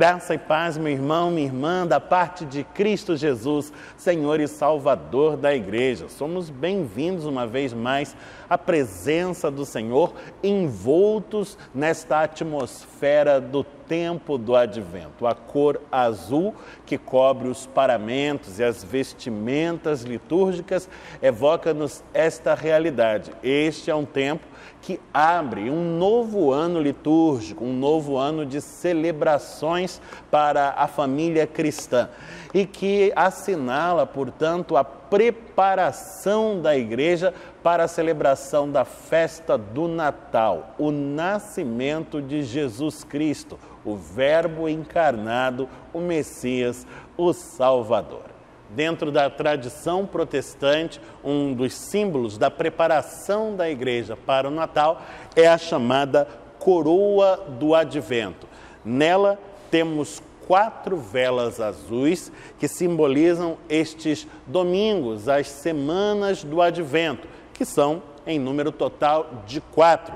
Graça e paz, meu irmão, minha irmã, da parte de Cristo Jesus, Senhor e Salvador da Igreja. Somos bem-vindos uma vez mais à presença do Senhor, envoltos nesta atmosfera do tempo do Advento. A cor azul que cobre os paramentos e as vestimentas litúrgicas evoca-nos esta realidade. Este é um tempo que abre um novo ano litúrgico, um novo ano de celebrações para a família cristã e que assinala, portanto, a preparação da Igreja para a celebração da festa do Natal, o nascimento de Jesus Cristo, o Verbo encarnado, o Messias, o Salvador. Dentro da tradição protestante, um dos símbolos da preparação da Igreja para o Natal é a chamada coroa do Advento. Nela temos 4 velas azuis que simbolizam estes domingos, as semanas do Advento, que são em número total de 4.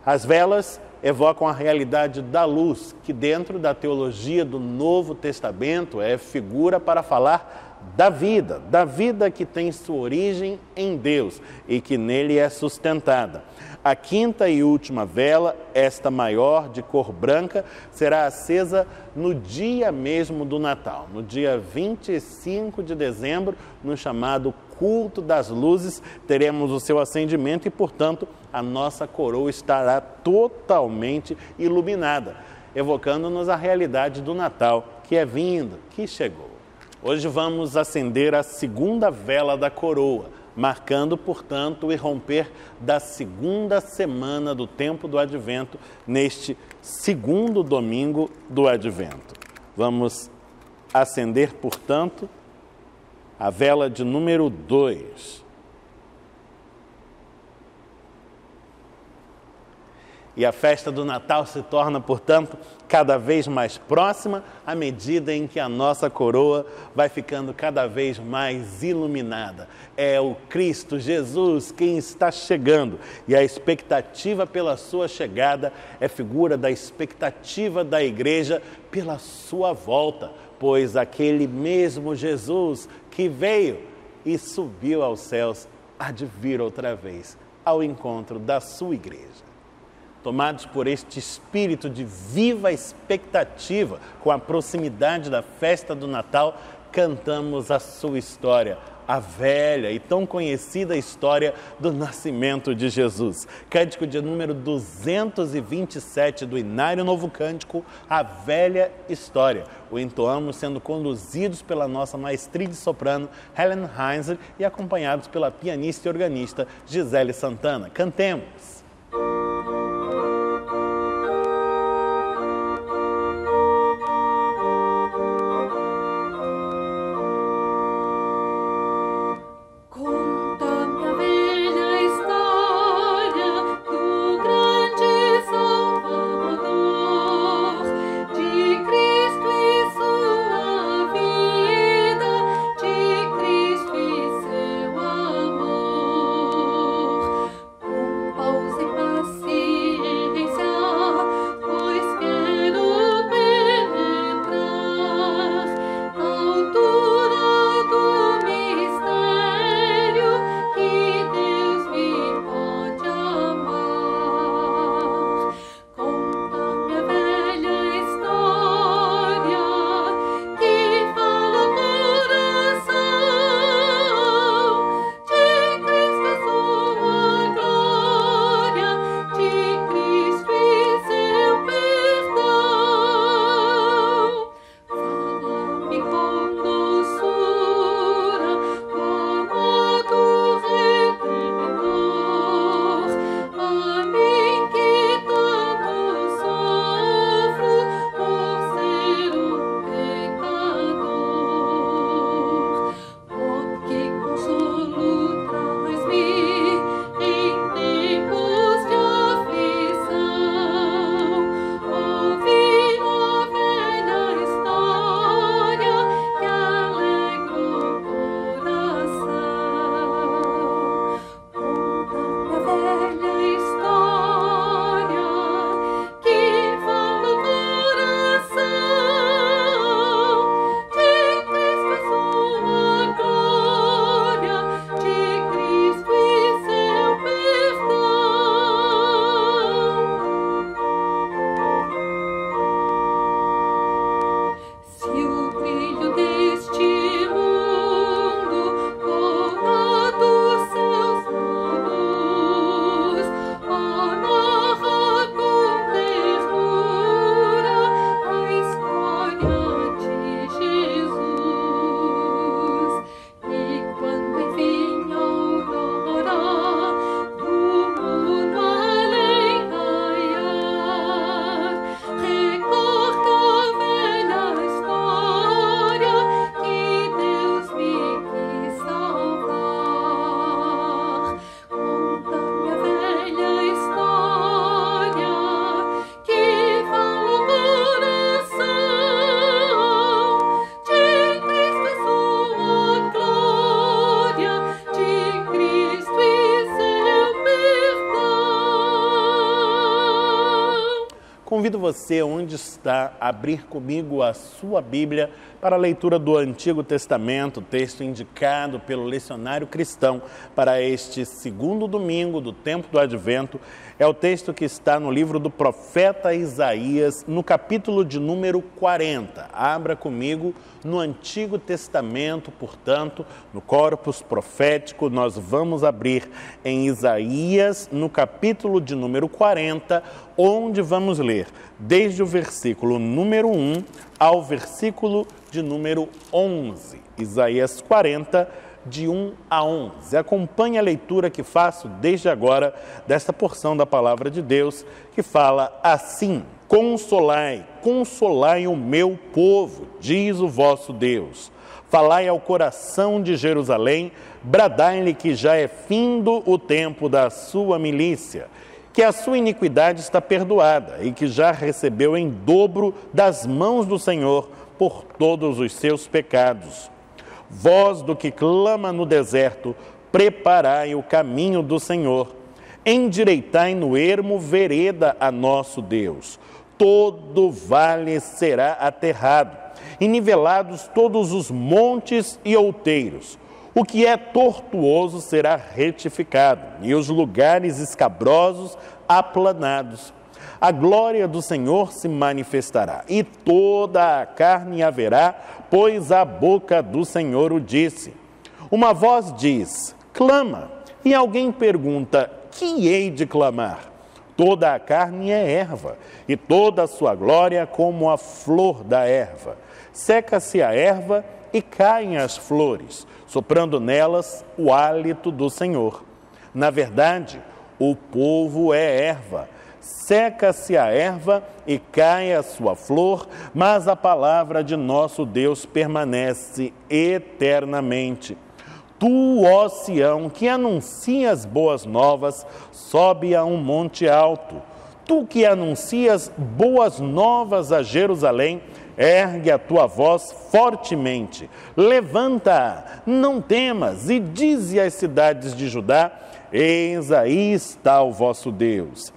As velas evocam a realidade da luz, que dentro da teologia do Novo Testamento é figura para falar da vida que tem sua origem em Deus e que nele é sustentada. A 5ª e última vela, esta maior, de cor branca, será acesa no dia mesmo do Natal, no dia 25 de dezembro, no chamado Culto das Luzes, teremos o seu acendimento e, portanto, a nossa coroa estará totalmente iluminada, evocando-nos a realidade do Natal que é vindo, que chegou. Hoje vamos acender a 2ª vela da coroa, marcando, portanto, o irromper da 2ª semana do tempo do Advento, neste 2º domingo do Advento. Vamos acender, portanto, a vela de número 2. E a festa do Natal se torna, portanto, cada vez mais próxima à medida em que a nossa coroa vai ficando cada vez mais iluminada. É o Cristo Jesus quem está chegando e a expectativa pela sua chegada é figura da expectativa da Igreja pela sua volta, pois aquele mesmo Jesus que veio e subiu aos céus há de vir outra vez ao encontro da sua Igreja. Tomados por este espírito de viva expectativa com a proximidade da festa do Natal, cantamos a sua história, a velha e tão conhecida história do nascimento de Jesus. Cântico de número 227 do Inário Novo Cântico, a velha história. O entoamos sendo conduzidos pela nossa maestrina de soprano, Helen Heinzel, e acompanhados pela pianista e organista Gisele Santana. Cantemos! Pause você, onde está, abrir comigo a sua Bíblia para a leitura do Antigo Testamento, texto indicado pelo Lecionário Cristão para este segundo domingo do tempo do Advento, é o texto que está no livro do profeta Isaías, no capítulo de número 40. Abra comigo no Antigo Testamento, portanto, no corpus profético, nós vamos abrir em Isaías, no capítulo de número 40, onde vamos ler desde o versículo número 1 ao versículo de número 11. Isaías 40, de 1 a 11. Acompanhe a leitura que faço desde agora desta porção da Palavra de Deus, que fala assim: Consolai, consolai o meu povo, diz o vosso Deus. Falai ao coração de Jerusalém, bradai-lhe que já é findo o tempo da sua milícia, que a sua iniquidade está perdoada e que já recebeu em dobro das mãos do Senhor por todos os seus pecados. Voz do que clama no deserto, preparai o caminho do Senhor. Endireitai no ermo vereda a nosso Deus. Todo vale será aterrado, e nivelados todos os montes e outeiros. O que é tortuoso será retificado, e os lugares escabrosos aplanados. A glória do Senhor se manifestará, e toda a carne haverá, pois a boca do Senhor o disse. Uma voz diz, clama, e alguém pergunta, que hei de clamar? Toda a carne é erva, e toda a sua glória como a flor da erva. Seca-se a erva e caem as flores, soprando nelas o hálito do Senhor. Na verdade, o povo é erva. Seca-se a erva e cai a sua flor, mas a palavra de nosso Deus permanece eternamente. Tu, ó Sião, que anuncias boas novas, sobe a um monte alto. Tu que anuncias boas novas a Jerusalém, ergue a tua voz fortemente. Levanta, não temas, e dize às cidades de Judá, eis aí está o vosso Deus.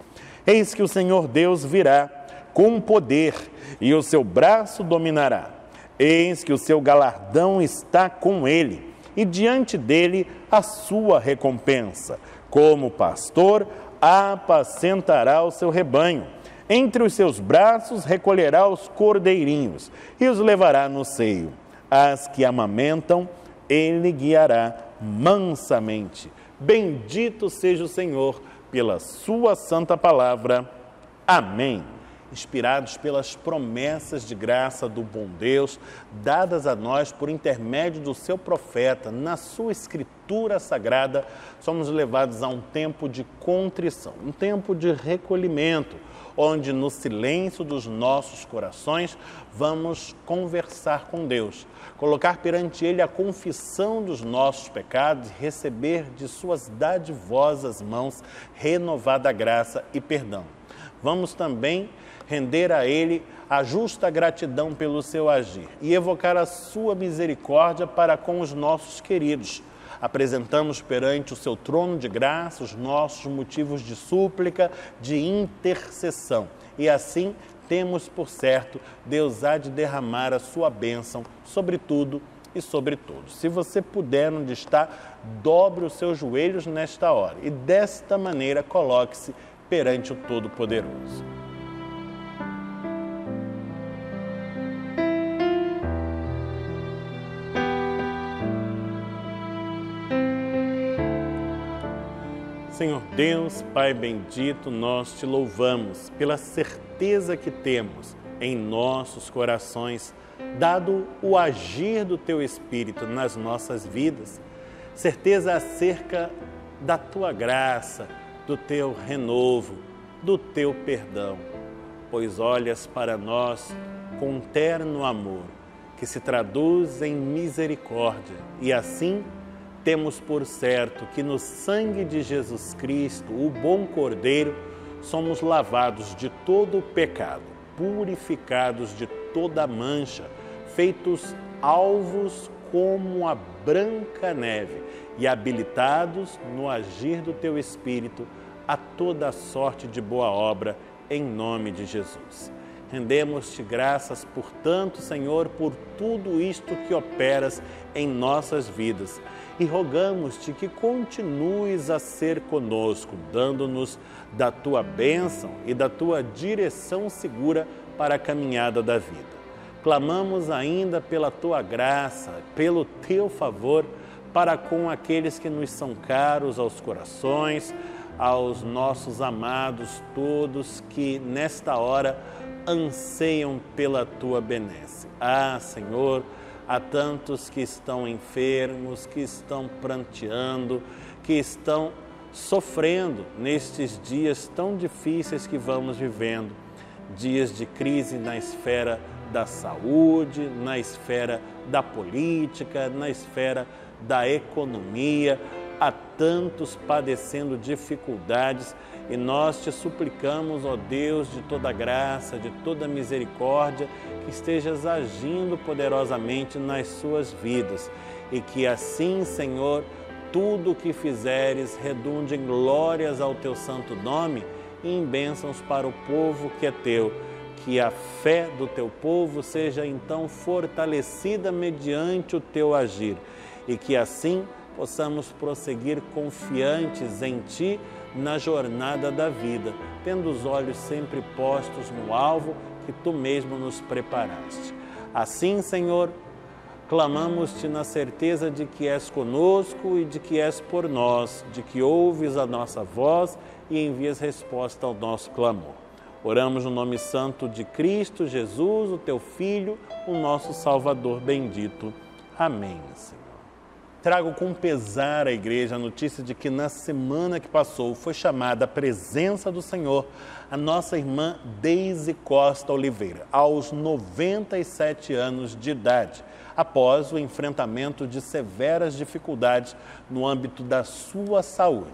Eis que o Senhor Deus virá com poder, e o seu braço dominará. Eis que o seu galardão está com ele, e diante dele a sua recompensa. Como pastor, apacentará o seu rebanho. Entre os seus braços recolherá os cordeirinhos e os levará no seio. As que amamentam, ele guiará mansamente. Bendito seja o Senhor pela sua santa palavra. Amém. Inspirados pelas promessas de graça do bom Deus, dadas a nós por intermédio do seu profeta, na sua escritura sagrada, somos levados a um tempo de contrição, um tempo de recolhimento, onde no silêncio dos nossos corações vamos conversar com Deus, colocar perante Ele a confissão dos nossos pecados e receber de suas dadivosas mãos renovada graça e perdão. Vamos também render a Ele a justa gratidão pelo seu agir e evocar a sua misericórdia para com os nossos queridos. Apresentamos perante o seu trono de graça os nossos motivos de súplica, de intercessão. E assim temos por certo, Deus há de derramar a sua bênção sobre tudo e sobre todos. Se você puder onde está, dobre os seus joelhos nesta hora e desta maneira coloque-se perante o Todo-Poderoso. Senhor Deus, Pai bendito, nós te louvamos pela certeza que temos em nossos corações, dado o agir do Teu Espírito nas nossas vidas, certeza acerca da Tua graça, do Teu renovo, do Teu perdão, pois olhas para nós com um terno amor, que se traduz em misericórdia, e assim temos por certo que no sangue de Jesus Cristo, o bom Cordeiro, somos lavados de todo o pecado, purificados de toda mancha, feitos alvos como a branca neve e habilitados no agir do Teu Espírito a toda sorte de boa obra, em nome de Jesus. Rendemos-te graças, portanto, Senhor, por tudo isto que operas em nossas vidas. E rogamos-te que continues a ser conosco, dando-nos da tua bênção e da tua direção segura para a caminhada da vida. Clamamos ainda pela tua graça, pelo teu favor, para com aqueles que nos são caros aos corações, aos nossos amados todos que nesta hora anseiam pela tua benesse. Ah, Senhor, há tantos que estão enfermos, que estão pranteando, que estão sofrendo nestes dias tão difíceis que vamos vivendo. Dias de crise na esfera da saúde, na esfera da política, na esfera da economia. Há tantos padecendo dificuldades e nós te suplicamos, ó Deus, de toda graça, de toda misericórdia, que estejas agindo poderosamente nas suas vidas e que assim, Senhor, tudo o que fizeres redunde em glórias ao teu santo nome e em bênçãos para o povo que é teu. Que a fé do teu povo seja então fortalecida mediante o teu agir e que assim possamos prosseguir confiantes em Ti na jornada da vida, tendo os olhos sempre postos no alvo que Tu mesmo nos preparaste. Assim, Senhor, clamamos-Te na certeza de que és conosco e de que és por nós, de que ouves a nossa voz e envias resposta ao nosso clamor. Oramos no nome santo de Cristo Jesus, o Teu Filho, o nosso Salvador bendito. Amém, Senhor. Trago com pesar à igreja a notícia de que na semana que passou foi chamada à presença do Senhor a nossa irmã Deise Costa Oliveira, aos 97 anos de idade, após o enfrentamento de severas dificuldades no âmbito da sua saúde.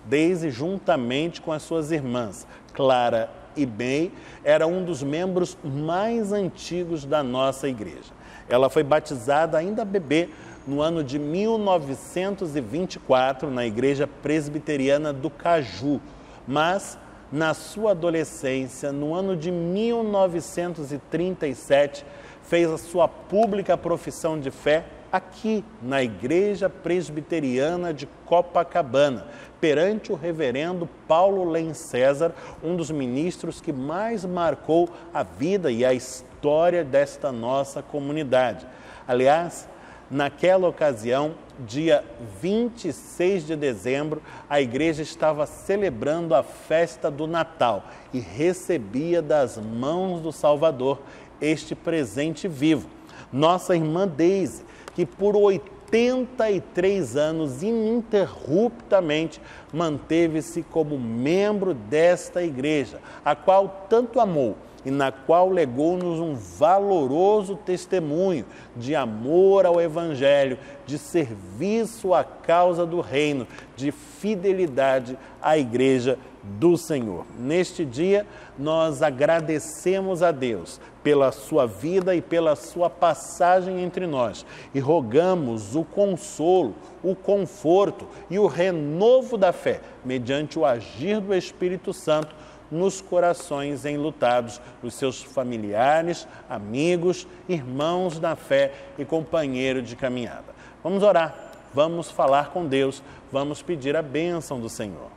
Deise, juntamente com as suas irmãs, Clara e May, era um dos membros mais antigos da nossa igreja. Ela foi batizada ainda bebê no ano de 1924 na Igreja Presbiteriana do Caju, mas na sua adolescência, no ano de 1937, fez a sua pública profissão de fé aqui na Igreja Presbiteriana de Copacabana, perante o reverendo Paulo Len César, um dos ministros que mais marcou a vida e a história desta nossa comunidade. Aliás, naquela ocasião, dia 26 de dezembro, a igreja estava celebrando a festa do Natal e recebia das mãos do Salvador este presente vivo. Nossa irmã Deise, que por 83 anos ininterruptamente manteve-se como membro desta igreja, a qual tanto amou e na qual legou-nos um valoroso testemunho de amor ao Evangelho, de serviço à causa do reino, de fidelidade à Igreja do Senhor. Neste dia, nós agradecemos a Deus pela sua vida e pela sua passagem entre nós e rogamos o consolo, o conforto e o renovo da fé, mediante o agir do Espírito Santo nos corações enlutados dos seus familiares, amigos, irmãos na fé e companheiro de caminhada. Vamos orar, vamos falar com Deus, vamos pedir a bênção do Senhor.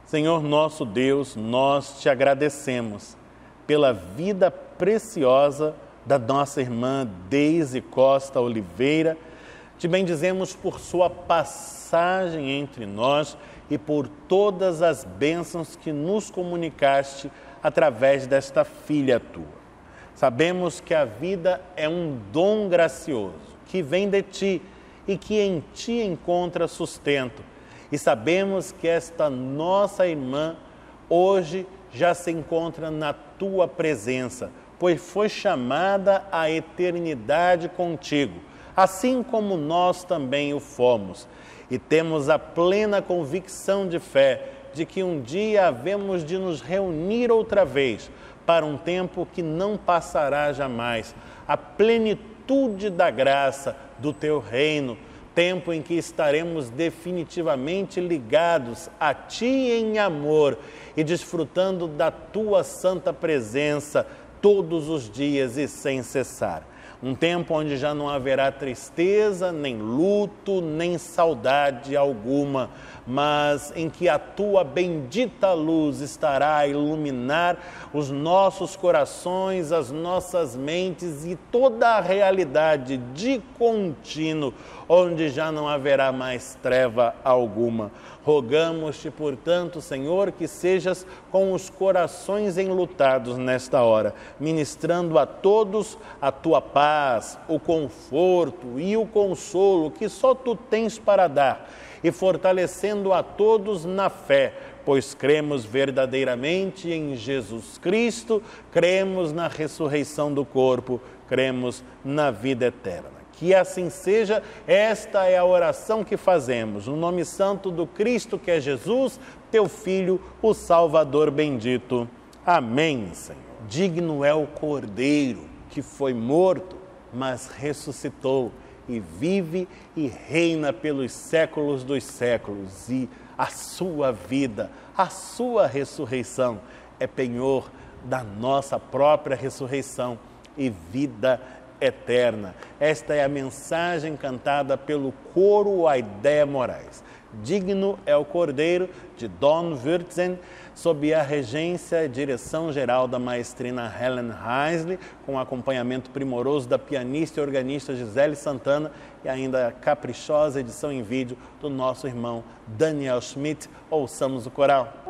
Senhor nosso Deus, nós te agradecemos pela vida preciosa da nossa irmã Deise Costa Oliveira. Te bendizemos por sua passagem entre nós e por todas as bênçãos que nos comunicaste através desta filha tua. Sabemos que a vida é um dom gracioso, que vem de ti e que em ti encontra sustento. E sabemos que esta nossa irmã hoje já se encontra na tua presença, pois foi chamada à eternidade contigo, assim como nós também o fomos. E temos a plena convicção de fé de que um dia havemos de nos reunir outra vez para um tempo que não passará jamais, a plenitude da graça do teu reino, tempo em que estaremos definitivamente ligados a ti em amor e desfrutando da tua santa presença todos os dias e sem cessar. Um tempo onde já não haverá tristeza, nem luto, nem saudade alguma, mas em que a tua bendita luz estará a iluminar os nossos corações, as nossas mentes e toda a realidade de contínuo, onde já não haverá mais treva alguma. Rogamos-te, portanto, Senhor, que sejas com os corações enlutados nesta hora, ministrando a todos a tua paz, o conforto e o consolo que só tu tens para dar, e fortalecendo a todos na fé, pois cremos verdadeiramente em Jesus Cristo, cremos na ressurreição do corpo, cremos na vida eterna. Que assim seja, esta é a oração que fazemos, no nome santo do Cristo, que é Jesus, teu Filho, o Salvador bendito. Amém, Senhor. Digno é o Cordeiro que foi morto, mas ressuscitou e vive e reina pelos séculos dos séculos. E a sua vida, a sua ressurreição é penhor da nossa própria ressurreição e vida eterna. Esta é a mensagem cantada pelo coro Aidéia Moraes. Digno é o Cordeiro, de Don Wurtzen, sob a regência e direção-geral da maestrina Helen Heisley, com acompanhamento primoroso da pianista e organista Gisele Santana e ainda a caprichosa edição em vídeo do nosso irmão Daniel Schmidt. Ouçamos o coral.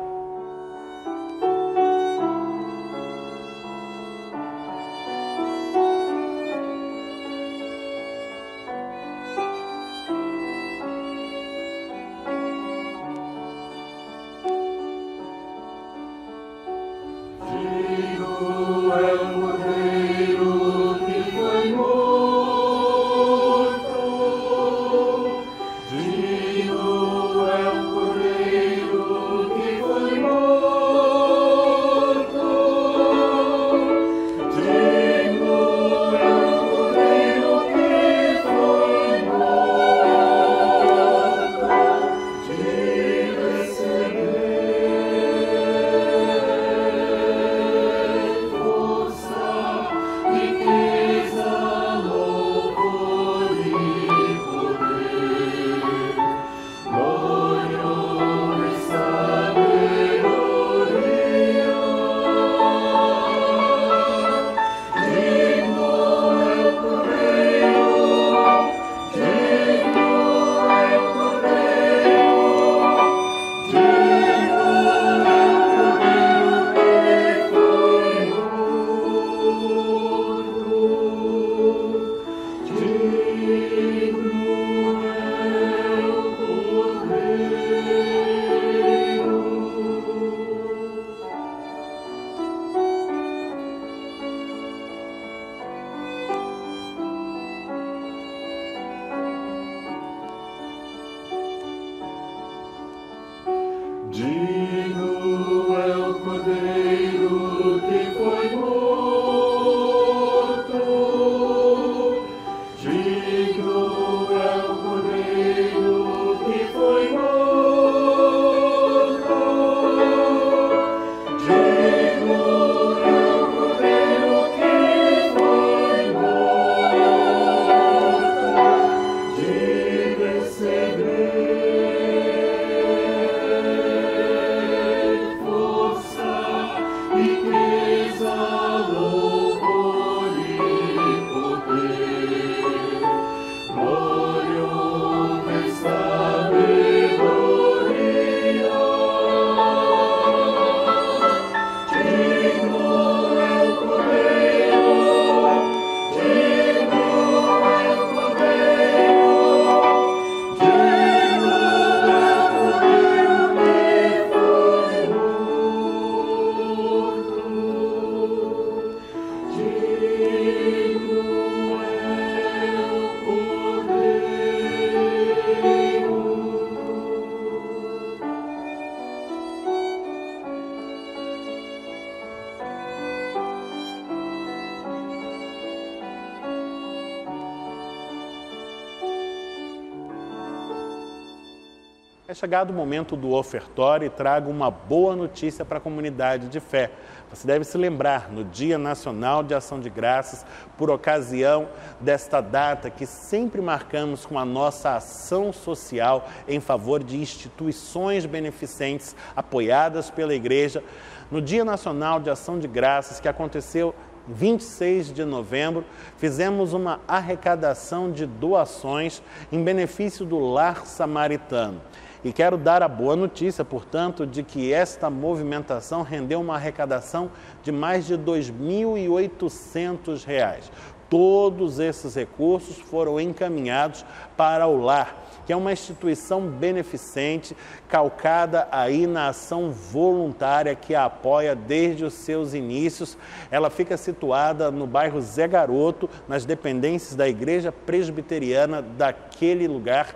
É chegado o momento do ofertório e trago uma boa notícia para a comunidade de fé. Você deve se lembrar, no Dia Nacional de Ação de Graças, por ocasião desta data que sempre marcamos com a nossa ação social em favor de instituições beneficentes apoiadas pela Igreja, no Dia Nacional de Ação de Graças, que aconteceu 26 de novembro, fizemos uma arrecadação de doações em benefício do Lar Samaritano. E quero dar a boa notícia, portanto, de que esta movimentação rendeu uma arrecadação de mais de R$ 2.800. Todos esses recursos foram encaminhados para o Lar, que é uma instituição beneficente calcada aí na ação voluntária que a apoia desde os seus inícios. Ela fica situada no bairro Zé Garoto, nas dependências da Igreja Presbiteriana daquele lugar,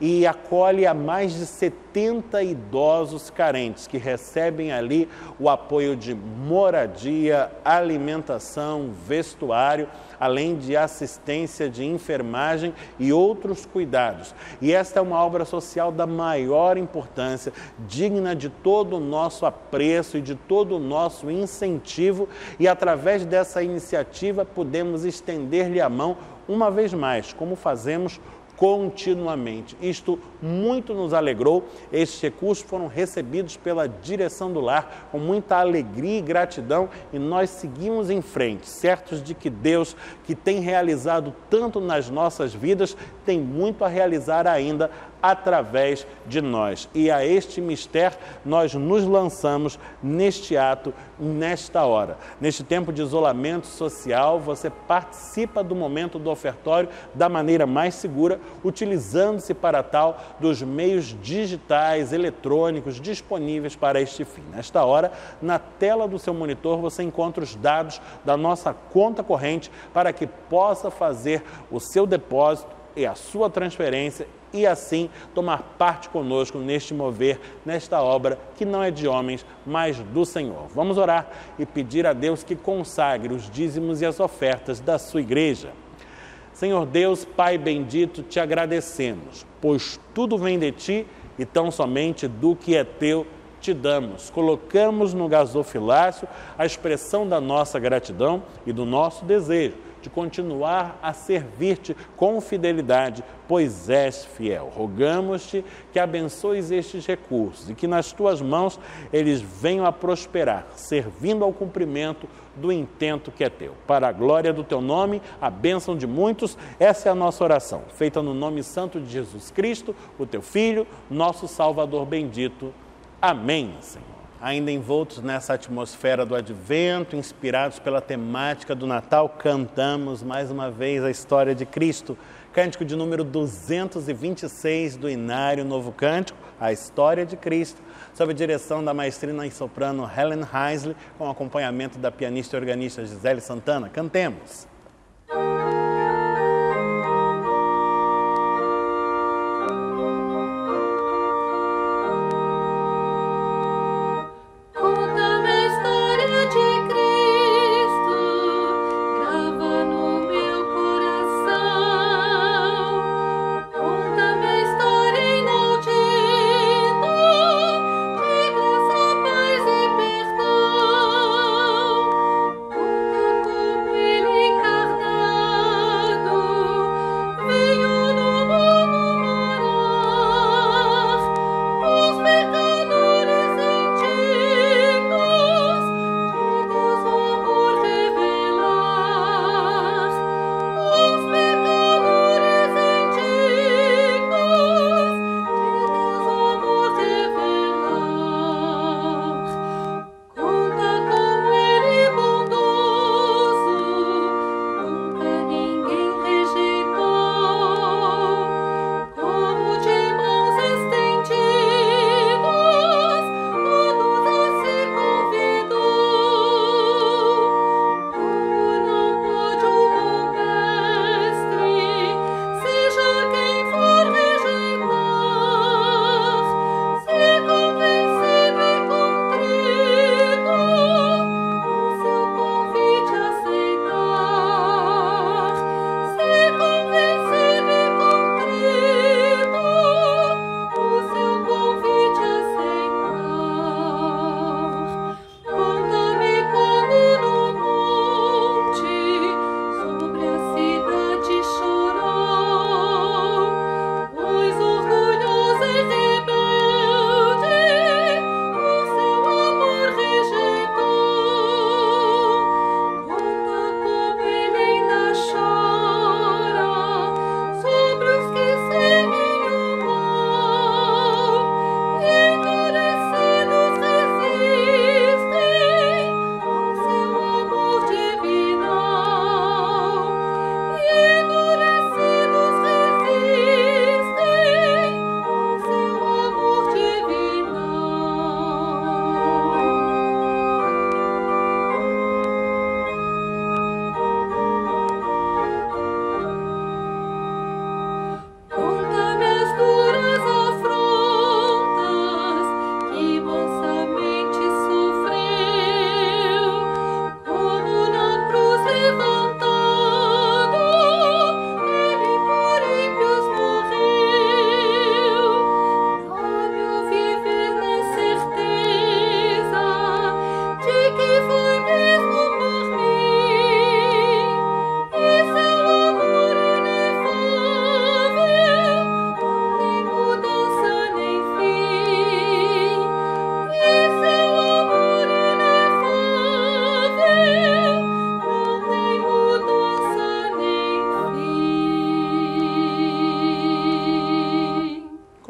e acolhe a mais de 70 idosos carentes que recebem ali o apoio de moradia, alimentação, vestuário, além de assistência de enfermagem e outros cuidados. E esta é uma obra social da maior importância, digna de todo o nosso apreço e de todo o nosso incentivo, e através dessa iniciativa podemos estender-lhe a mão uma vez mais, como fazemos continuamente. Isto muito nos alegrou. Estes recursos foram recebidos pela direção do lar com muita alegria e gratidão, e nós seguimos em frente, certos de que Deus, que tem realizado tanto nas nossas vidas, tem muito a realizar ainda através de nós. E a este mistério nós nos lançamos neste ato, nesta hora. Neste tempo de isolamento social, você participa do momento do ofertório da maneira mais segura, utilizando-se para tal dos meios digitais, eletrônicos disponíveis para este fim. Nesta hora, na tela do seu monitor, você encontra os dados da nossa conta corrente para que possa fazer o seu depósito e a sua transferência e assim tomar parte conosco neste mover, nesta obra que não é de homens, mas do Senhor. Vamos orar e pedir a Deus que consagre os dízimos e as ofertas da sua igreja. Senhor Deus, Pai bendito, te agradecemos, pois tudo vem de ti e tão somente do que é teu te damos. Colocamos no gasofilácio a expressão da nossa gratidão e do nosso desejo de continuar a servir-te com fidelidade, pois és fiel. Rogamos-te que abençoes estes recursos e que nas tuas mãos eles venham a prosperar, servindo ao cumprimento do intento que é teu. Para a glória do teu nome, a bênção de muitos, essa é a nossa oração, feita no nome santo de Jesus Cristo, o teu Filho, nosso Salvador bendito. Amém, Senhor. Ainda envoltos nessa atmosfera do Advento, inspirados pela temática do Natal, cantamos mais uma vez a história de Cristo. Cântico de número 226 do Inário Novo Cântico, a história de Cristo, sob a direção da maestrina e soprano Helen Heisley, com acompanhamento da pianista e organista Gisele Santana. Cantemos! Como ele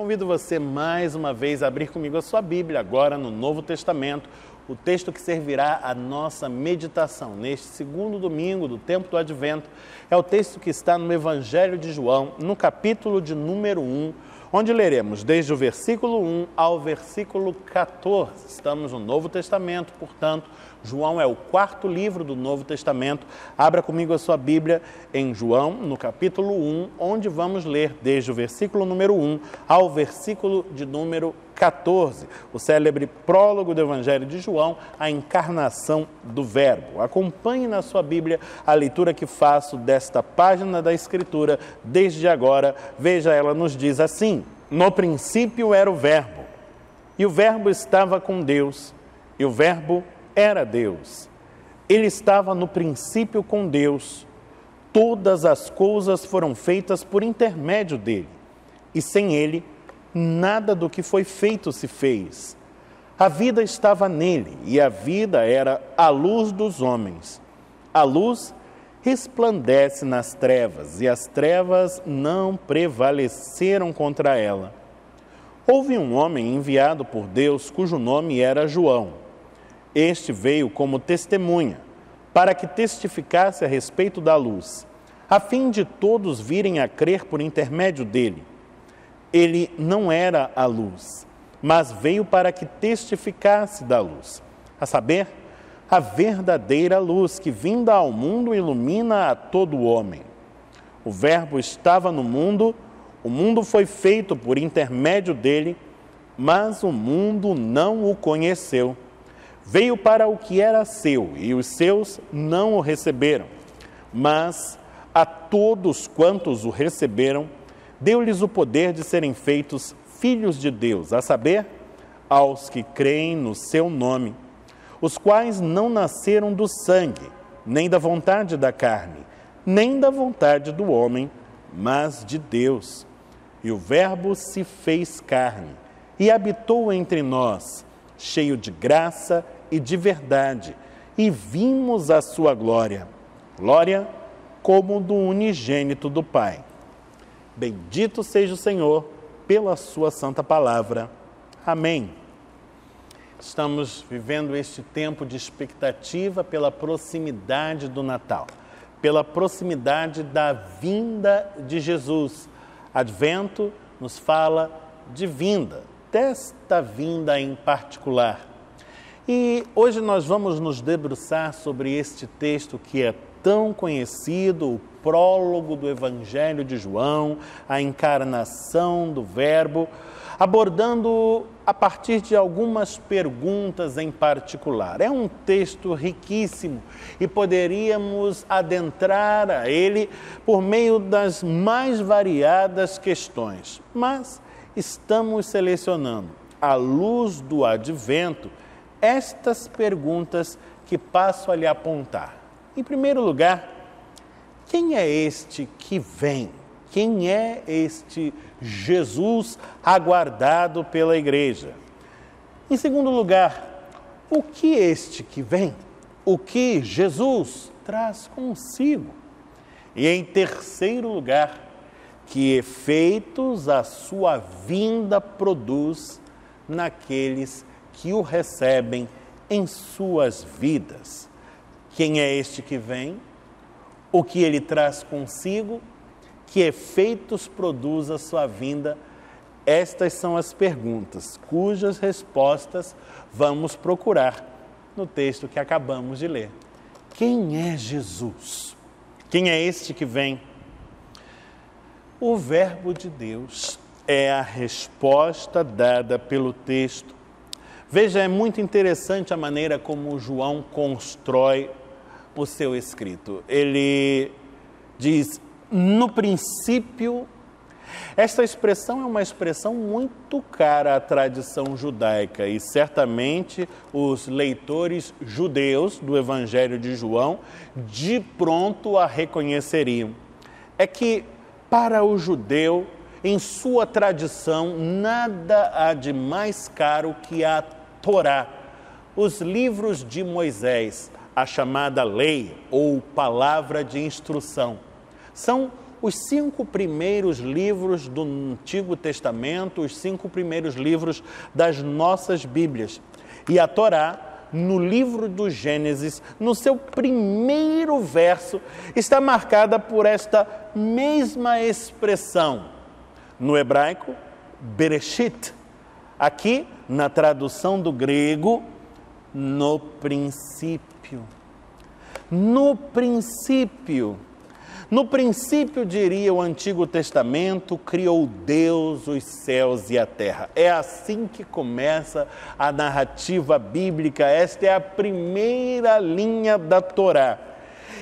convido você mais uma vez a abrir comigo a sua Bíblia, agora no Novo Testamento, o texto que servirá a nossa meditação neste segundo domingo do tempo do Advento é o texto que está no Evangelho de João, no capítulo de número 1, onde leremos desde o versículo 1 ao versículo 14. Estamos no Novo Testamento, portanto, João é o quarto livro do Novo Testamento. Abra comigo a sua Bíblia em João, no capítulo 1, onde vamos ler desde o versículo número 1 ao versículo de número 14, o célebre prólogo do Evangelho de João, a encarnação do Verbo. Acompanhe na sua Bíblia a leitura que faço desta página da Escritura desde agora. Veja, ela nos diz assim: no princípio era o Verbo, e o Verbo estava com Deus, e o Verbo era Deus. Ele estava no princípio com Deus. Todas as coisas foram feitas por intermédio dele, e sem ele, nada do que foi feito se fez. A vida estava nele, e a vida era a luz dos homens. A luz resplandece nas trevas, e as trevas não prevaleceram contra ela. Houve um homem enviado por Deus, cujo nome era João. Este veio como testemunha, para que testificasse a respeito da luz, a fim de todos virem a crer por intermédio dele. Ele não era a luz, mas veio para que testificasse da luz, a saber, a verdadeira luz que, vinda ao mundo, ilumina a todo homem. O Verbo estava no mundo, o mundo foi feito por intermédio dele, mas o mundo não o conheceu. Veio para o que era seu, e os seus não o receberam. Mas a todos quantos o receberam, deu-lhes o poder de serem feitos filhos de Deus, a saber, aos que creem no seu nome, os quais não nasceram do sangue, nem da vontade da carne, nem da vontade do homem, mas de Deus. E o Verbo se fez carne e habitou entre nós, cheio de graça e de verdade, e vimos a sua glória, glória como do unigênito do Pai. Bendito seja o Senhor pela sua santa palavra. Amém. Estamos vivendo este tempo de expectativa pela proximidade do Natal, pela proximidade da vinda de Jesus. Advento nos fala de vinda, desta vinda em particular. E hoje nós vamos nos debruçar sobre este texto que é tão conhecido, o prólogo do Evangelho de João, a encarnação do Verbo, abordando a partir de algumas perguntas em particular. É um texto riquíssimo e poderíamos adentrar a ele por meio das mais variadas questões, mas estamos selecionando, à luz do Advento, estas perguntas que passo a lhe apontar. Em primeiro lugar, quem é este que vem? Quem é este Jesus aguardado pela igreja? Em segundo lugar, o que este que vem? O que Jesus traz consigo? E em terceiro lugar, que efeitos a sua vinda produz naqueles que o recebem em suas vidas. Quem é este que vem? O que ele traz consigo? Que efeitos produz a sua vinda? Estas são as perguntas, cujas respostas vamos procurar no texto que acabamos de ler. Quem é Jesus? Quem é este que vem? O Verbo de Deus é a resposta dada pelo texto. Veja, é muito interessante a maneira como João constrói o seu escrito. Ele diz, no princípio. Esta expressão é uma expressão muito cara à tradição judaica e certamente os leitores judeus do Evangelho de João de pronto a reconheceriam. É que para o judeu, em sua tradição, nada há de mais caro que a Torá, os livros de Moisés, a chamada lei ou palavra de instrução. São os 5 primeiros livros do Antigo Testamento, os 5 primeiros livros das nossas Bíblias. E a Torá, no livro do Gênesis, no seu primeiro verso, está marcada por esta mesma expressão. No hebraico, Bereshit. Aqui, na tradução do grego, no princípio. No princípio. No princípio, diria o Antigo Testamento, criou Deus os céus e a terra. É assim que começa a narrativa bíblica. Esta é a primeira linha da Torá.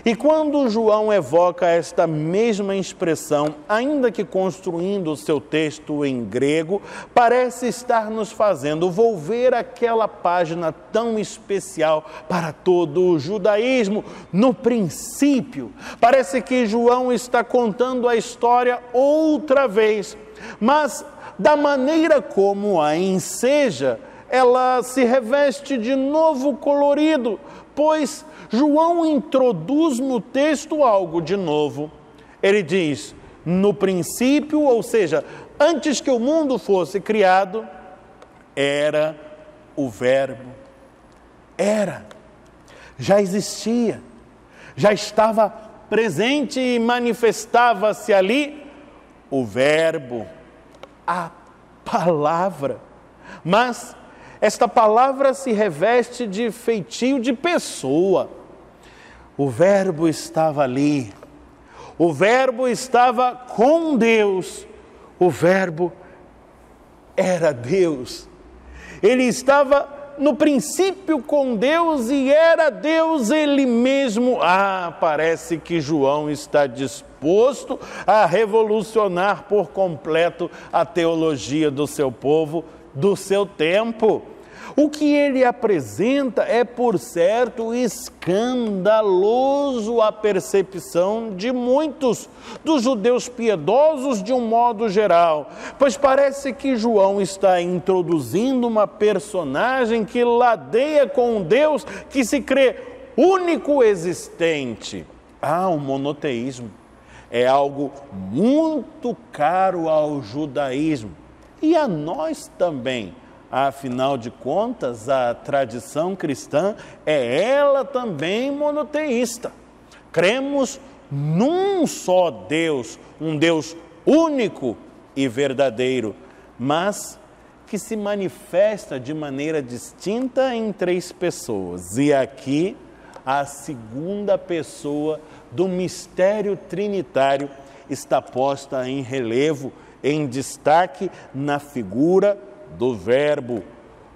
E quando João evoca esta mesma expressão, ainda que construindo o seu texto em grego, parece estar nos fazendo volver àquela página tão especial para todo o judaísmo, no princípio. Parece que João está contando a história outra vez, mas da maneira como a enseja, ela se reveste de novo colorido, pois João introduz no texto algo de novo. Ele diz, no princípio, ou seja, antes que o mundo fosse criado, era o Verbo. Era, já existia, já estava presente e manifestava-se ali o Verbo, a palavra. Mas esta palavra se reveste de feitio de pessoa. O Verbo estava ali. O Verbo estava com Deus. O Verbo era Deus. Ele estava no princípio com Deus e era Deus Ele mesmo. Parece que João está disposto a revolucionar por completo a teologia do seu povo, do seu tempo. O que ele apresenta é, por certo, escandaloso à percepção de muitos, dos judeus piedosos de um modo geral, pois parece que João está introduzindo uma personagem que ladeia com um Deus que se crê único existente. O monoteísmo é algo muito caro ao judaísmo e a nós também. Afinal de contas, a tradição cristã é ela também monoteísta. Cremos num só Deus, um Deus único e verdadeiro, mas que se manifesta de maneira distinta em 3 pessoas. E aqui, a segunda pessoa do mistério trinitário está posta em relevo, em destaque na figura do Verbo.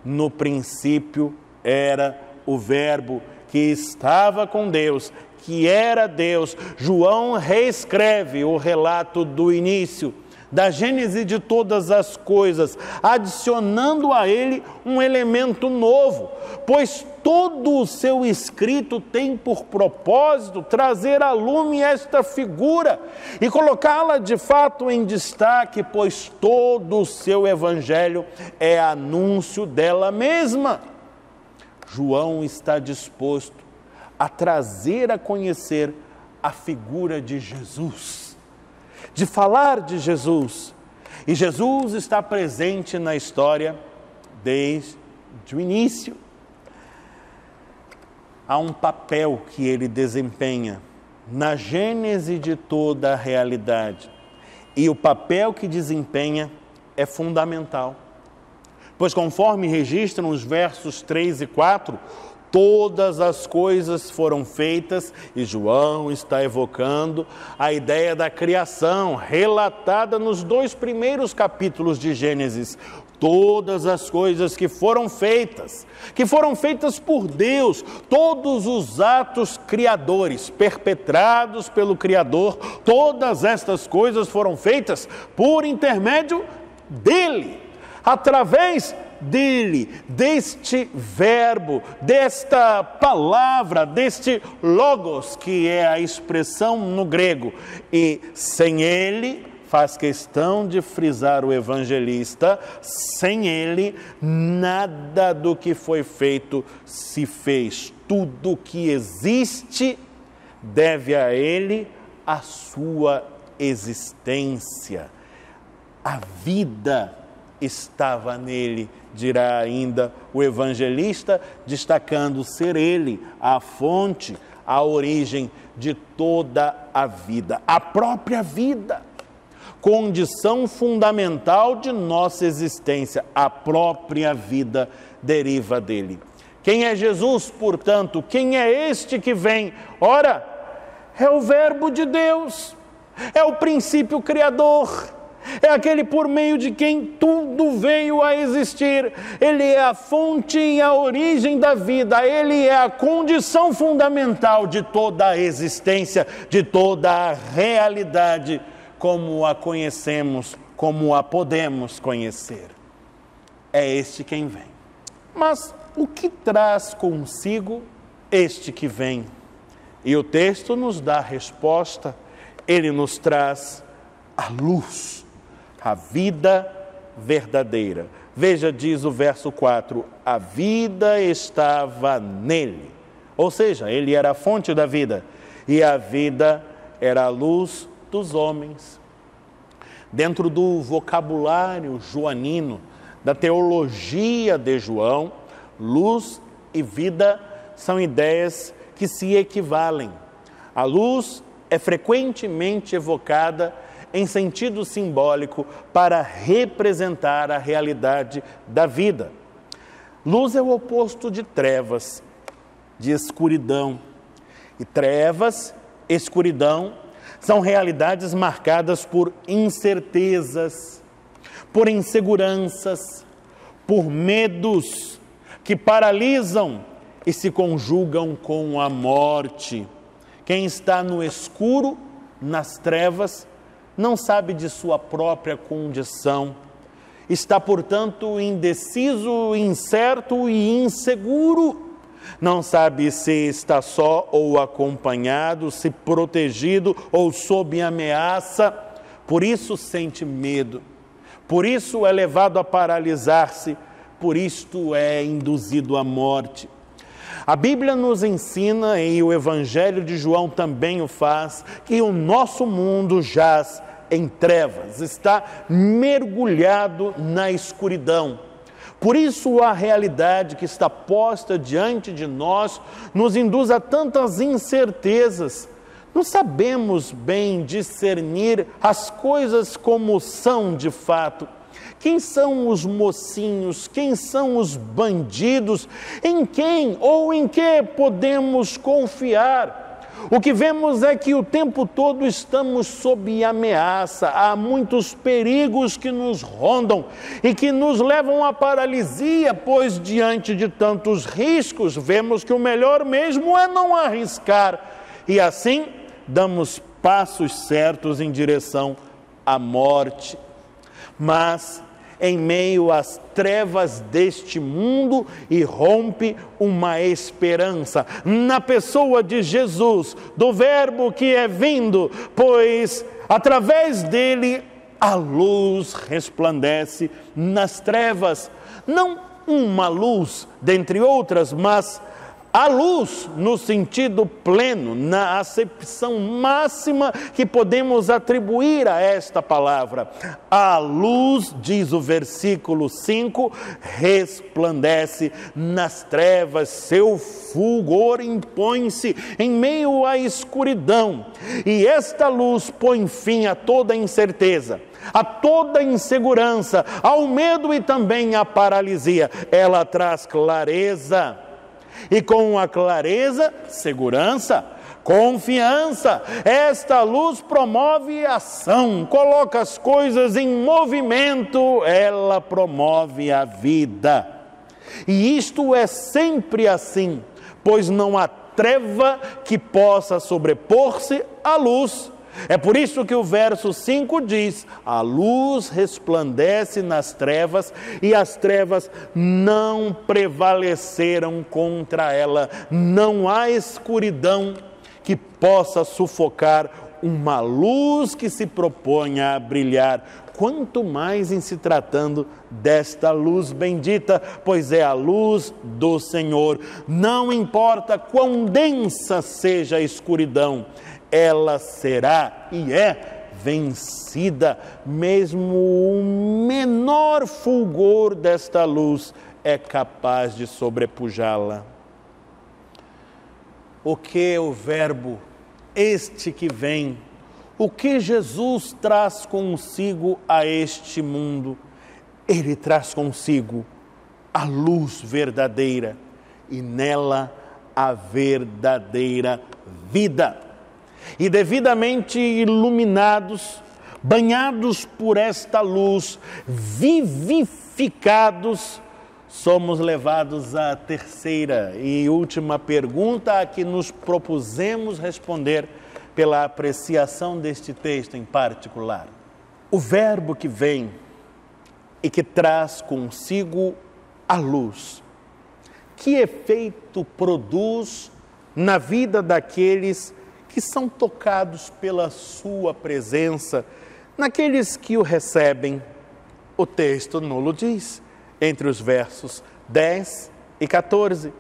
No princípio era o Verbo que estava com Deus, que era Deus. João reescreve o relato do início, da gênese de todas as coisas, adicionando a ele um elemento novo, pois todo o seu escrito tem por propósito trazer à lume esta figura e colocá-la de fato em destaque, pois todo o seu evangelho é anúncio dela mesma. João está disposto a trazer a conhecer a figura de Jesus, de falar de Jesus. E Jesus está presente na história desde o início. Há um papel que ele desempenha na gênese de toda a realidade. E o papel que desempenha é fundamental. Pois conforme registram os versos 3 e 4, todas as coisas foram feitas, e João está evocando a ideia da criação, relatada nos 2 primeiros capítulos de Gênesis. Todas as coisas que foram feitas por Deus, todos os atos criadores perpetrados pelo Criador, todas estas coisas foram feitas por intermédio dele, através dele, deste verbo, desta palavra, deste logos, que é a expressão no grego. E sem ele, faz questão de frisar o evangelista, sem ele, nada do que foi feito se fez. Tudo que existe deve a ele a sua existência. A vida estava nele, dirá ainda o evangelista, destacando ser ele a fonte, a origem de toda a vida, a própria vida, condição fundamental de nossa existência, a própria vida deriva dele. Quem é Jesus, portanto? Quem é este que vem? Ora, é o Verbo de Deus, é o princípio criador, é aquele por meio de quem tudo veio a existir. Ele é a fonte e a origem da vida, ele é a condição fundamental de toda a existência, de toda a realidade, como a conhecemos, como a podemos conhecer. É este quem vem. Mas o que traz consigo este que vem? E o texto nos dá a resposta. Ele nos traz a luz, a vida verdadeira. Veja, diz o verso 4, a vida estava nele. Ou seja, ele era a fonte da vida, e a vida era a luz dos homens. Dentro do vocabulário joanino, da teologia de João, luz e vida são ideias que se equivalem. A luz é frequentemente evocada em sentido simbólico para representar a realidade da vida. Luz é o oposto de trevas, de escuridão. E trevas, escuridão, são realidades marcadas por incertezas, por inseguranças, por medos que paralisam e se conjugam com a morte. Quem está no escuro, nas trevas, não sabe de sua própria condição. Está, portanto, indeciso, incerto e inseguro. Não sabe se está só ou acompanhado, se protegido ou sob ameaça. Por isso sente medo. Por isso é levado a paralisar-se. Por isto é induzido à morte. A Bíblia nos ensina, e o Evangelho de João também o faz, que o nosso mundo jaz em trevas, está mergulhado na escuridão. Por isso a realidade que está posta diante de nós nos induz a tantas incertezas. Não sabemos bem discernir as coisas como são de fato. Quem são os mocinhos? Quem são os bandidos? Em quem ou em que podemos confiar? O que vemos é que o tempo todo estamos sob ameaça. Há muitos perigos que nos rondam e que nos levam à paralisia, pois diante de tantos riscos, vemos que o melhor mesmo é não arriscar. E assim, damos passos certos em direção à morte. Mas em meio às trevas deste mundo irrompe uma esperança na pessoa de Jesus, do Verbo que é vindo, pois através dele a luz resplandece nas trevas. Não uma luz dentre outras, mas a luz no sentido pleno, na acepção máxima que podemos atribuir a esta palavra. A luz, diz o versículo 5, resplandece nas trevas, seu fulgor impõe-se em meio à escuridão. E esta luz põe fim a toda incerteza, a toda insegurança, ao medo e também à paralisia. Ela traz clareza. E com a clareza, segurança, confiança. Esta luz promove ação, coloca as coisas em movimento, ela promove a vida. E isto é sempre assim, pois não há treva que possa sobrepor-se à luz. É por isso que o verso 5 diz: a luz resplandece nas trevas e as trevas não prevaleceram contra ela. Não há escuridão que possa sufocar uma luz que se proponha a brilhar. Quanto mais em se tratando desta luz bendita, pois é a luz do Senhor. Não importa quão densa seja a escuridão, ela será e é vencida, mesmo o menor fulgor desta luz é capaz de sobrepujá-la. O que o Verbo, este que vem, o que Jesus traz consigo a este mundo? Ele traz consigo a luz verdadeira e nela a verdadeira vida. E devidamente iluminados, banhados por esta luz, vivificados, somos levados à terceira e última pergunta a que nos propusemos responder pela apreciação deste texto em particular. O Verbo que vem e que traz consigo a luz, que efeito produz na vida daqueles que são tocados pela sua presença, naqueles que o recebem? O texto nulo diz, entre os versos 10 e 14.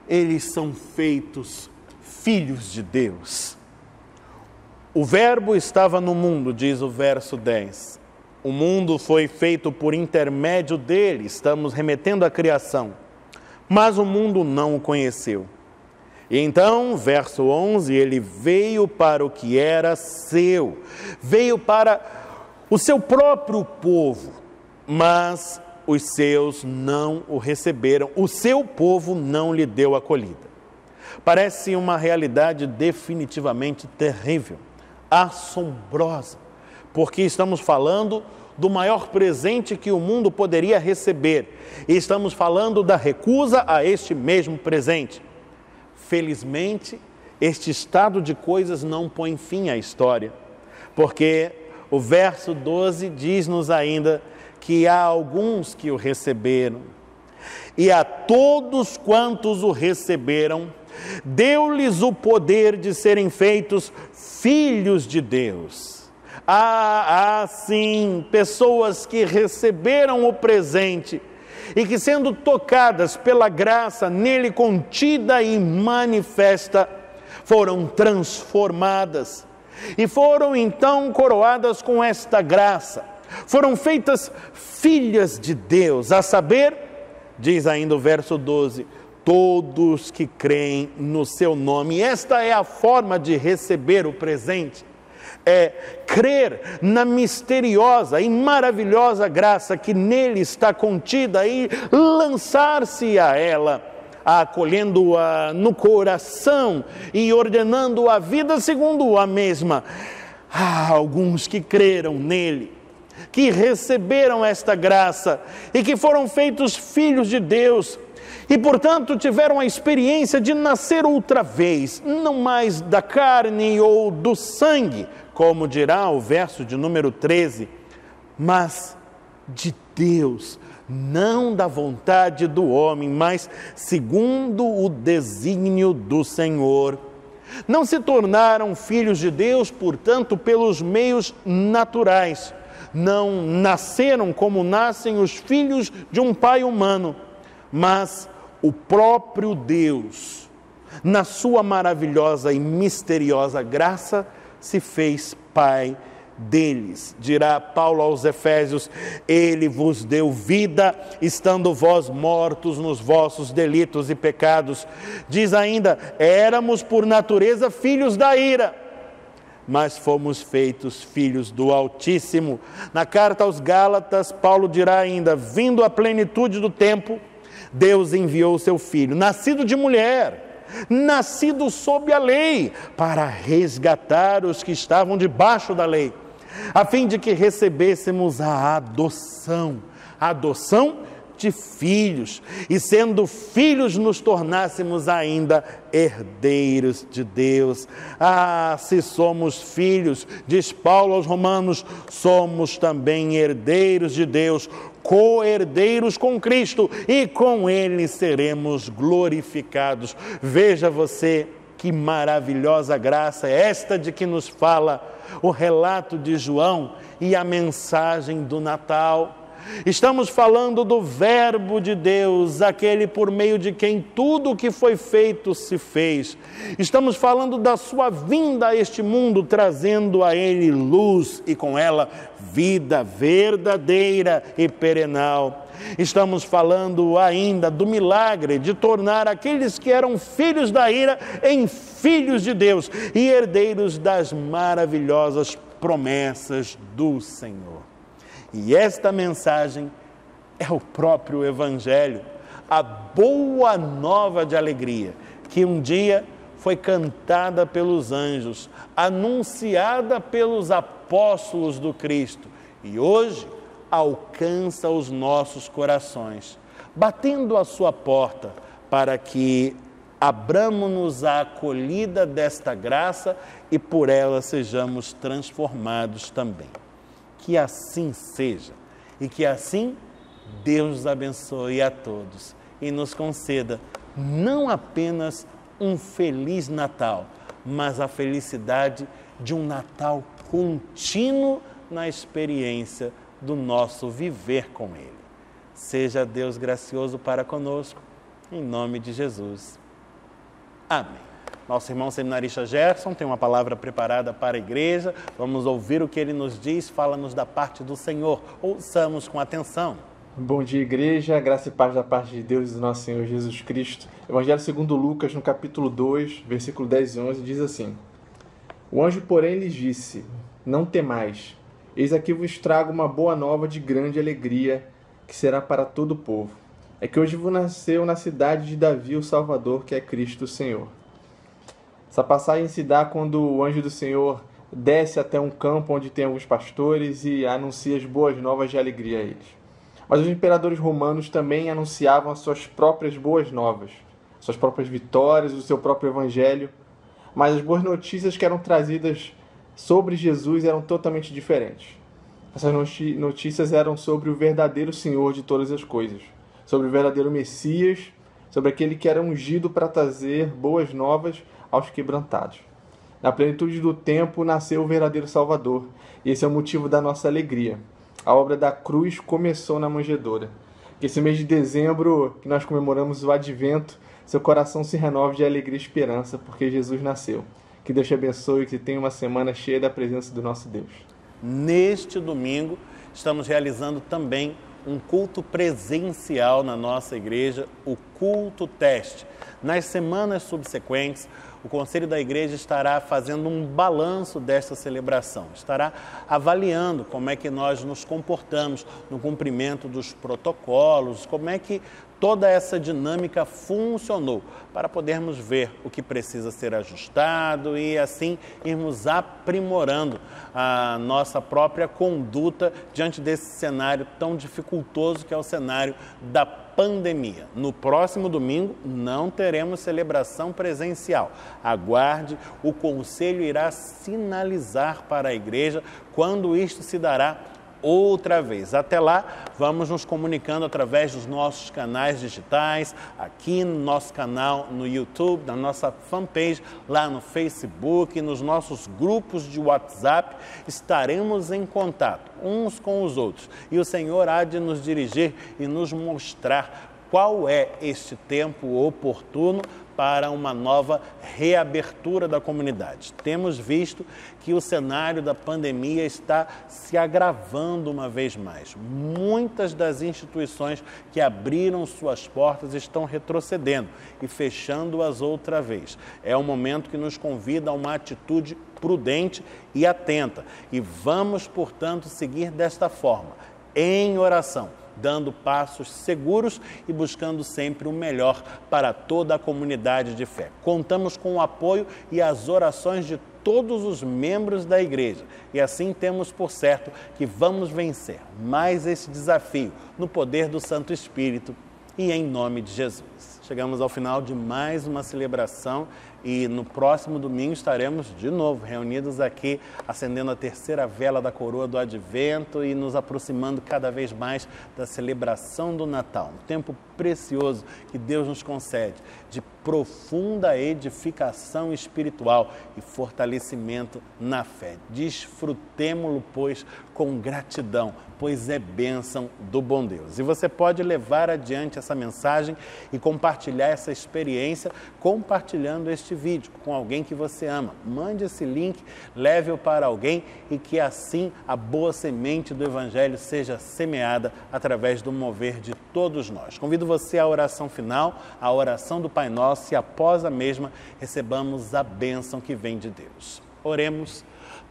Eles são feitos filhos de Deus. O Verbo estava no mundo, diz o verso 10. O mundo foi feito por intermédio dele, estamos remetendo à criação. Mas o mundo não o conheceu. E então, verso 11, ele veio para o que era seu, veio para o seu próprio povo, mas os seus não o receberam, o seu povo não lhe deu acolhida. Parece uma realidade definitivamente terrível, assombrosa, porque estamos falando do maior presente que o mundo poderia receber, e estamos falando da recusa a este mesmo presente. Felizmente, este estado de coisas não põe fim à história, porque o verso 12 diz-nos ainda que há alguns que o receberam, e a todos quantos o receberam, deu-lhes o poder de serem feitos filhos de Deus. Há sim pessoas que receberam o presente e que, sendo tocadas pela graça nele contida e manifesta, foram transformadas e foram então coroadas com esta graça. Foram feitas filhas de Deus, a saber, diz ainda o verso 12, todos que creem no seu nome. Esta é a forma de receber o presente. É crer na misteriosa e maravilhosa graça que nele está contida e lançar-se a ela, acolhendo-a no coração e ordenando a vida segundo a mesma. Há alguns que creram nele, que receberam esta graça e que foram feitos filhos de Deus e, portanto, tiveram a experiência de nascer outra vez, não mais da carne ou do sangue, como dirá o verso de número 13, mas de Deus, não da vontade do homem, mas segundo o desígnio do Senhor. Não se tornaram filhos de Deus, portanto, pelos meios naturais. Não nasceram como nascem os filhos de um pai humano, mas o próprio Deus, na sua maravilhosa e misteriosa graça, se fez Pai deles. Dirá Paulo aos Efésios, ele vos deu vida, estando vós mortos nos vossos delitos e pecados. Diz ainda, éramos por natureza filhos da ira, mas fomos feitos filhos do Altíssimo. Na carta aos Gálatas, Paulo dirá ainda, vindo à plenitude do tempo, Deus enviou o seu Filho, nascido de mulher, nascido sob a lei, para resgatar os que estavam debaixo da lei, a fim de que recebêssemos a adoção de filhos, e sendo filhos nos tornássemos ainda herdeiros de Deus. Se somos filhos, diz Paulo aos Romanos, somos também herdeiros de Deus, co-herdeiros com Cristo, e com Ele seremos glorificados. Veja você que maravilhosa graça é esta de que nos fala o relato de João e a mensagem do Natal. Estamos falando do Verbo de Deus, aquele por meio de quem tudo o que foi feito se fez. Estamos falando da sua vinda a este mundo, trazendo a ele luz e com ela vida verdadeira e perenal. Estamos falando ainda do milagre de tornar aqueles que eram filhos da ira em filhos de Deus e herdeiros das maravilhosas promessas do Senhor. E esta mensagem é o próprio Evangelho, a boa nova de alegria, que um dia foi cantada pelos anjos, anunciada pelos apóstolos do Cristo e hoje alcança os nossos corações, batendo à sua porta para que abramos-nos à acolhida desta graça e por ela sejamos transformados também. Que assim seja e que assim Deus abençoe a todos e nos conceda não apenas um feliz Natal, mas a felicidade de um Natal contínuo na experiência do nosso viver com Ele. Seja Deus gracioso para conosco, em nome de Jesus. Amém. Nosso irmão seminarista Gerson tem uma palavra preparada para a igreja. Vamos ouvir o que ele nos diz, fala-nos da parte do Senhor. Ouçamos com atenção. Bom dia, igreja. Graça e paz da parte de Deus e do nosso Senhor Jesus Cristo. Evangelho segundo Lucas, no capítulo 2, versículo 10 e 11, diz assim: O anjo, porém, lhes disse: Não temais, eis aqui vos trago uma boa nova de grande alegria, que será para todo o povo. É que hoje vos nasceu na cidade de Davi o Salvador, que é Cristo o Senhor. Essa passagem se dá quando o anjo do Senhor desce até um campo onde tem alguns pastores e anuncia as boas novas de alegria a eles. Mas os imperadores romanos também anunciavam as suas próprias boas novas, suas próprias vitórias, o seu próprio evangelho. Mas as boas notícias que eram trazidas sobre Jesus eram totalmente diferentes. Essas notícias eram sobre o verdadeiro Senhor de todas as coisas, sobre o verdadeiro Messias, sobre aquele que era ungido para trazer boas novas aos quebrantados. Na plenitude do tempo nasceu o verdadeiro Salvador, e esse é o motivo da nossa alegria. A obra da cruz começou na manjedoura. Que esse mês de dezembro, que nós comemoramos o Advento, seu coração se renove de alegria e esperança, porque Jesus nasceu. Que Deus te abençoe e que tenha uma semana cheia da presença do nosso Deus. Neste domingo, estamos realizando também um culto presencial na nossa igreja, o culto teste. Nas semanas subsequentes, o Conselho da Igreja estará fazendo um balanço desta celebração, estará avaliando como é que nós nos comportamos no cumprimento dos protocolos, como é que toda essa dinâmica funcionou, para podermos ver o que precisa ser ajustado e assim irmos aprimorando a nossa própria conduta diante desse cenário tão dificultoso que é o cenário da pandemia. No próximo domingo não teremos celebração presencial. Aguarde, o Conselho irá sinalizar para a igreja quando isto se dará outra vez. Até lá, vamos nos comunicando através dos nossos canais digitais, aqui no nosso canal no YouTube, na nossa fanpage, lá no Facebook, nos nossos grupos de WhatsApp, estaremos em contato uns com os outros. E o Senhor há de nos dirigir e nos mostrar qual é este tempo oportuno para uma nova reabertura da comunidade. Temos visto que o cenário da pandemia está se agravando uma vez mais. Muitas das instituições que abriram suas portas estão retrocedendo e fechando-as outra vez. É um momento que nos convida a uma atitude prudente e atenta. E vamos, portanto, seguir desta forma, em oração, dando passos seguros e buscando sempre o melhor para toda a comunidade de fé. Contamos com o apoio e as orações de todos os membros da igreja e assim temos por certo que vamos vencer mais esse desafio no poder do Santo Espírito. e em nome de Jesus. Chegamos ao final de mais uma celebração e no próximo domingo estaremos de novo reunidos aqui, acendendo a terceira vela da coroa do Advento e nos aproximando cada vez mais da celebração do Natal. Um tempo precioso que Deus nos concede de profunda edificação espiritual e fortalecimento na fé. Desfrutemo-lo, pois, com gratidão, pois é bênção do bom Deus. E você pode levar adiante essa mensagem e compartilhar essa experiência compartilhando este vídeo com alguém que você ama. Mande esse link, leve-o para alguém e que assim a boa semente do Evangelho seja semeada através do mover de todos nós. Convido você à oração final, à oração do Pai Nosso e após a mesma recebamos a bênção que vem de Deus. Oremos.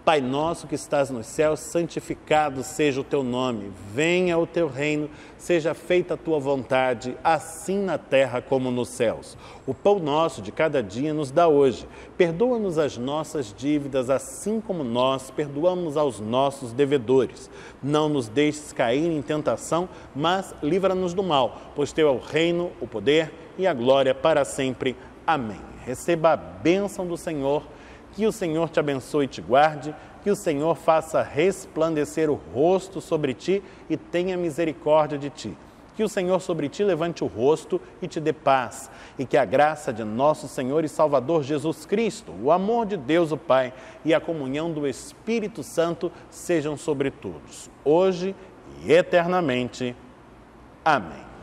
Pai nosso que estás nos céus, santificado seja o teu nome, venha o teu reino, seja feita a tua vontade, assim na terra como nos céus. O pão nosso de cada dia nos dá hoje. Perdoa-nos as nossas dívidas, assim como nós perdoamos aos nossos devedores. Não nos deixes cair em tentação, mas livra-nos do mal, pois teu é o reino, o poder e a glória para sempre. Amém. Receba a bênção do Senhor. Que o Senhor te abençoe e te guarde, que o Senhor faça resplandecer o rosto sobre ti e tenha misericórdia de ti. Que o Senhor sobre ti levante o rosto e te dê paz. E que a graça de nosso Senhor e Salvador Jesus Cristo, o amor de Deus o Pai e a comunhão do Espírito Santo sejam sobre todos, hoje e eternamente. Amém.